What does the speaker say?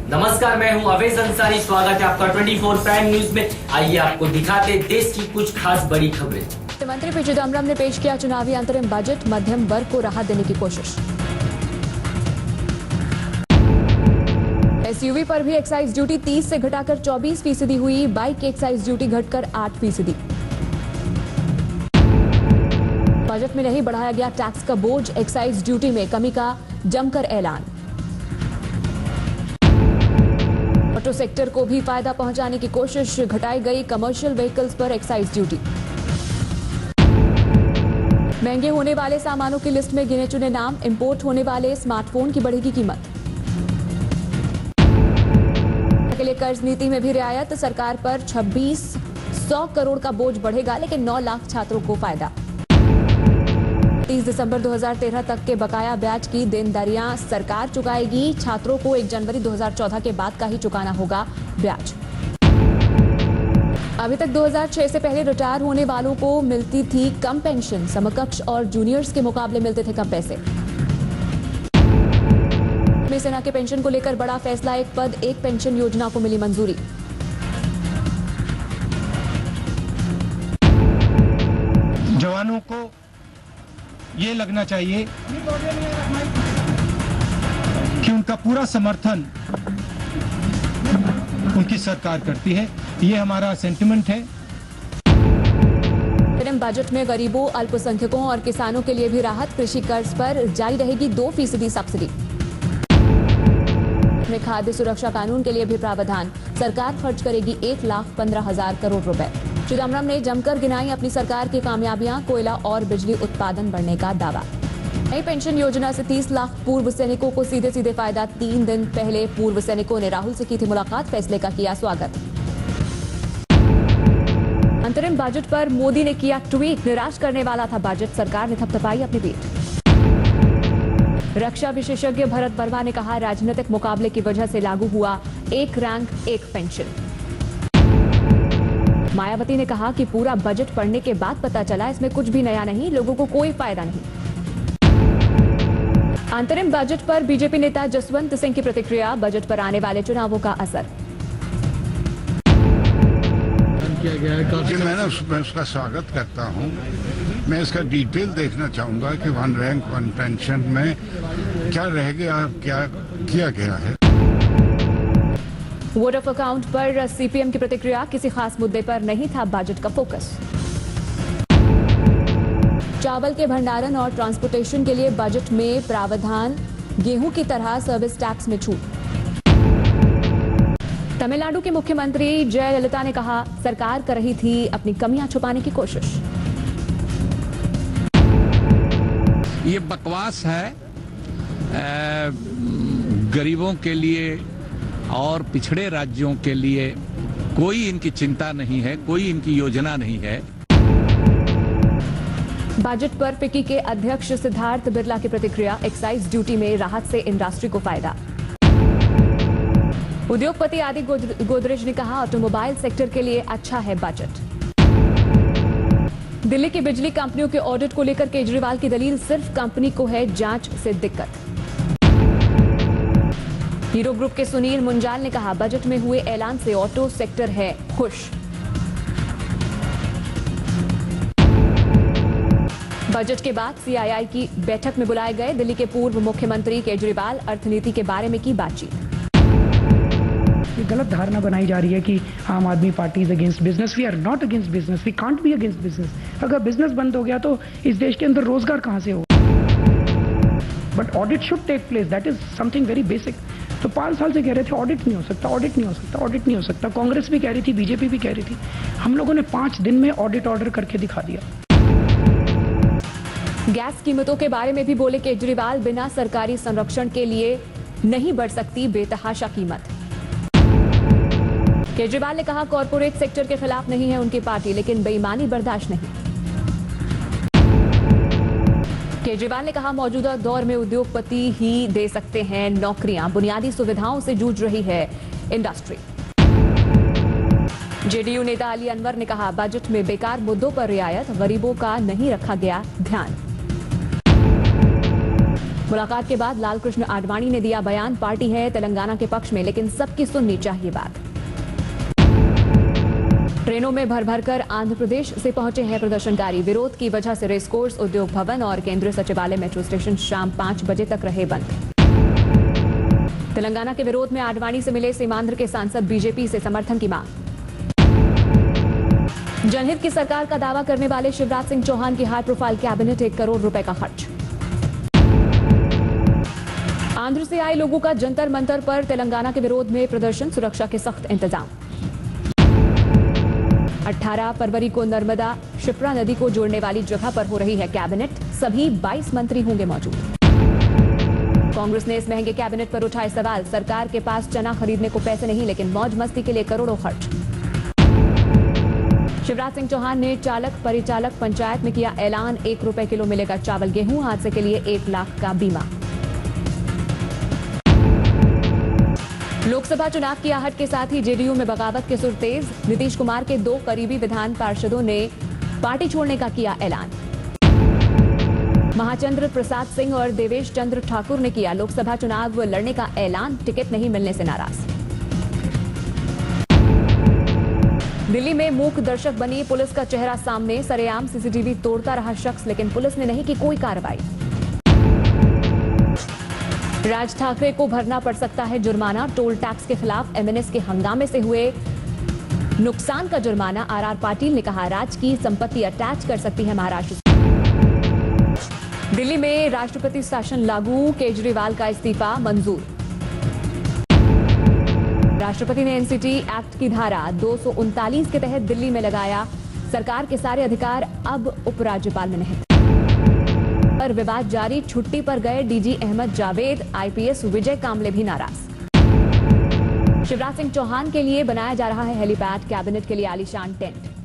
नमस्कार, मैं हूं अवेश अंसारी। स्वागत है आपका 24 प्राइम न्यूज में। आइए आपको दिखाते देश की कुछ खास बड़ी खबरें। वित्त मंत्री पी चिदम्बरम ने पेश किया चुनावी अंतरिम बजट, मध्यम वर्ग को राहत देने की कोशिश। एसयूवी पर भी एक्साइज ड्यूटी 30 से घटाकर 24% हुई। बाइक की एक्साइज ड्यूटी घटकर 8%। बजट में नहीं बढ़ाया गया टैक्स का बोझ, एक्साइज ड्यूटी में कमी का जमकर ऐलान। ऑटो सेक्टर को भी फायदा पहुंचाने की कोशिश, घटाई गई कमर्शियल व्हीकल्स पर एक्साइज ड्यूटी। महंगे होने वाले सामानों की लिस्ट में गिने चुने नाम, इंपोर्ट होने वाले स्मार्टफोन की बढ़ेगी कीमत। के लिए कर्ज नीति में भी रियायत, सरकार पर 2600 करोड़ का बोझ बढ़ेगा, लेकिन 9 लाख छात्रों को फायदा। 30 दिसंबर 2013 तक के बकाया ब्याज की देनदारियां सरकार चुकाएगी, छात्रों को 1 जनवरी 2014 के बाद का ही चुकाना होगा ब्याज। अभी तक 2006 से पहले रिटायर होने वालों को मिलती थी कम पेंशन, समकक्ष और जूनियर्स के मुकाबले मिलते थे कम पैसे। सेना के पेंशन को लेकर बड़ा फैसला, एक पद एक पेंशन योजना को मिली मंजूरी। जवानों को ये लगना चाहिए कि उनका पूरा समर्थन उनकी सरकार करती है, ये हमारा सेंटिमेंट है। बजट में गरीबों, अल्पसंख्यकों और किसानों के लिए भी राहत, कृषि कर्ज पर जारी रहेगी 2% सब्सिडी। में खाद्य सुरक्षा कानून के लिए भी प्रावधान, सरकार खर्च करेगी 1,15,000 करोड़ रुपए। चिदम्बरम ने जमकर गिनाई अपनी सरकार की कामयाबियां, कोयला और बिजली उत्पादन बढ़ने का दावा। नई पेंशन योजना से 30 लाख पूर्व सैनिकों को सीधे सीधे फायदा। 3 दिन पहले पूर्व सैनिकों ने राहुल से की थी मुलाकात, फैसले का किया स्वागत। अंतरिम बजट पर मोदी ने किया ट्वीट, निराश करने वाला था बजट, सरकार ने थपथपाई अपनी पीठ। रक्षा विशेषज्ञ भरत बर्वा ने कहा, राजनीतिक मुकाबले की वजह से लागू हुआ एक रैंक एक पेंशन। मायावती ने कहा कि पूरा बजट पढ़ने के बाद पता चला इसमें कुछ भी नया नहीं, लोगों को कोई फायदा नहीं। अंतरिम बजट पर बीजेपी नेता जसवंत सिंह की प्रतिक्रिया, बजट पर आने वाले चुनावों का असर। मैं उसका स्वागत करता हूं। मैं इसका डिटेल देखना चाहूंगा कि 1 रैंक 1 पेंशन में क्या रह गया, क्या किया गया है। वोट ऑफ अकाउंट पर सीपीएम की प्रतिक्रिया, किसी खास मुद्दे पर नहीं था बजट का फोकस। चावल के भंडारण और ट्रांसपोर्टेशन के लिए बजट में प्रावधान, गेहूं की तरह सर्विस टैक्स में छूट। तमिलनाडु के मुख्यमंत्री जयललिता ने कहा, सरकार कर रही थी अपनी कमियां छुपाने की कोशिश। ये बकवास है, गरीबों के लिए और पिछड़े राज्यों के लिए कोई इनकी चिंता नहीं है, कोई इनकी योजना नहीं है। बजट पर फिक्की के अध्यक्ष सिद्धार्थ बिरला की प्रतिक्रिया, एक्साइज ड्यूटी में राहत से इंडस्ट्री को फायदा। उद्योगपति आदि गोदरेज ने कहा, ऑटोमोबाइल सेक्टर के लिए अच्छा है बजट। दिल्ली की बिजली कंपनियों के ऑडिट को लेकर केजरीवाल की दलील, सिर्फ कंपनी को है जांच से दिक्कत। हीरो ग्रुप के सुनील मुंजाल ने कहा, बजट में हुए ऐलान से ऑटो सेक्टर है खुश। बजट के बाद सीआईआई की बैठक में बुलाए गए दिल्ली के पूर्व मुख्यमंत्री केजरीवाल, अर्थनीति के बारे में की बातचीत। गलत धारणा बनाई जा रही है कि Aam Aadmi Party is against business. We are not against business, we can't be against business. अगर बिजनेस बंद हो गया तो इस देश के अंदर रोजगार कहां से होगा? But audit should take place, that is something very basic. तो 5 साल से कह रहे थे ऑडिट नहीं हो सकता, ऑडिट नहीं हो सकता, ऑडिट नहीं हो सकता। कांग्रेस भी कह रही थी, बीजेपी भी कह रही थी। हम लोगों ने 5 दिन में ऑडिट ऑर्डर करके दिखा दिया। गैस कीमतों के बारे में भी बोले केजरीवाल, बिना सरकारी संरक्षण के लिए नहीं बढ़ सकती बेतहाशा कीमत। केजरीवाल ने कहा, कॉरपोरेट सेक्टर के खिलाफ नहीं है उनकी पार्टी, लेकिन बेईमानी बर्दाश्त नहीं। केजरीवाल ने कहा, मौजूदा दौर में उद्योगपति ही दे सकते हैं नौकरियां, बुनियादी सुविधाओं से जूझ रही है इंडस्ट्री। जेडीयू नेता अली अनवर ने कहा, बजट में बेकार मुद्दों पर रियायत, गरीबों का नहीं रखा गया ध्यान। मुलाकात के बाद लालकृष्ण आडवाणी ने दिया बयान, पार्टी है तेलंगाना के पक्ष में लेकिन सबकी सुननी चाहिए बात। ट्रेनों में भर भर कर आंध्र प्रदेश से पहुंचे हैं प्रदर्शनकारी। विरोध की वजह से रेस कोर्स, उद्योग भवन और केंद्रीय सचिवालय मेट्रो स्टेशन शाम 5 बजे तक रहे बंद। तेलंगाना के विरोध में आडवाणी से मिले सीमांध्र के सांसद, बीजेपी से समर्थन की मांग। जनहित की सरकार का दावा करने वाले शिवराज सिंह चौहान की हाई प्रोफाइल कैबिनेट, 1 करोड़ रुपए का खर्च। आंध्र से आए लोगों का जंतर मंतर पर तेलंगाना के विरोध में प्रदर्शन, सुरक्षा के सख्त इंतजाम। 18 फरवरी को नर्मदा शिप्रा नदी को जोड़ने वाली जगह पर हो रही है कैबिनेट, सभी 22 मंत्री होंगे मौजूद। कांग्रेस ने इस महंगे कैबिनेट पर उठाए सवाल, सरकार के पास चना खरीदने को पैसे नहीं लेकिन मौज मस्ती के लिए करोड़ों खर्च। शिवराज सिंह चौहान ने चालक परिचालक पंचायत में किया ऐलान, 1 रुपए किलो मिलेगा चावल गेहूं, हादसे के लिए 1 लाख का बीमा। लोकसभा चुनाव की आहट के साथ ही जेडीयू में बगावत के सुर तेज। नीतीश कुमार के 2 करीबी विधान पार्षदों ने पार्टी छोड़ने का किया ऐलान। महाचंद्र प्रसाद सिंह और देवेश चंद्र ठाकुर ने किया लोकसभा चुनाव लड़ने का ऐलान, टिकट नहीं मिलने से नाराज। दिल्ली में मूक दर्शक बनी पुलिस का चेहरा सामने, सरेआम सीसीटीवी तोड़ता रहा शख्स लेकिन पुलिस ने नहीं की कोई कार्रवाई। राज ठाकरे को भरना पड़ सकता है जुर्माना, टोल टैक्स के खिलाफ एमएनएस के हंगामे से हुए नुकसान का जुर्माना। आरआर पाटिल ने कहा, राज की संपत्ति अटैच कर सकती है महाराष्ट्र। दिल्ली में राष्ट्रपति शासन लागू, केजरीवाल का इस्तीफा मंजूर। राष्ट्रपति ने एनसीटी एक्ट की धारा 239 के तहत दिल्ली में लगाया, सरकार के सारे अधिकार अब उपराज्यपाल में निहित। पर विवाद जारी, छुट्टी पर गए डीजी अहमद जावेद, आईपीएस विजय कामले भी नाराज। शिवराज सिंह चौहान के लिए बनाया जा रहा है हेलीपैड, कैबिनेट के लिए आलीशान टेंट।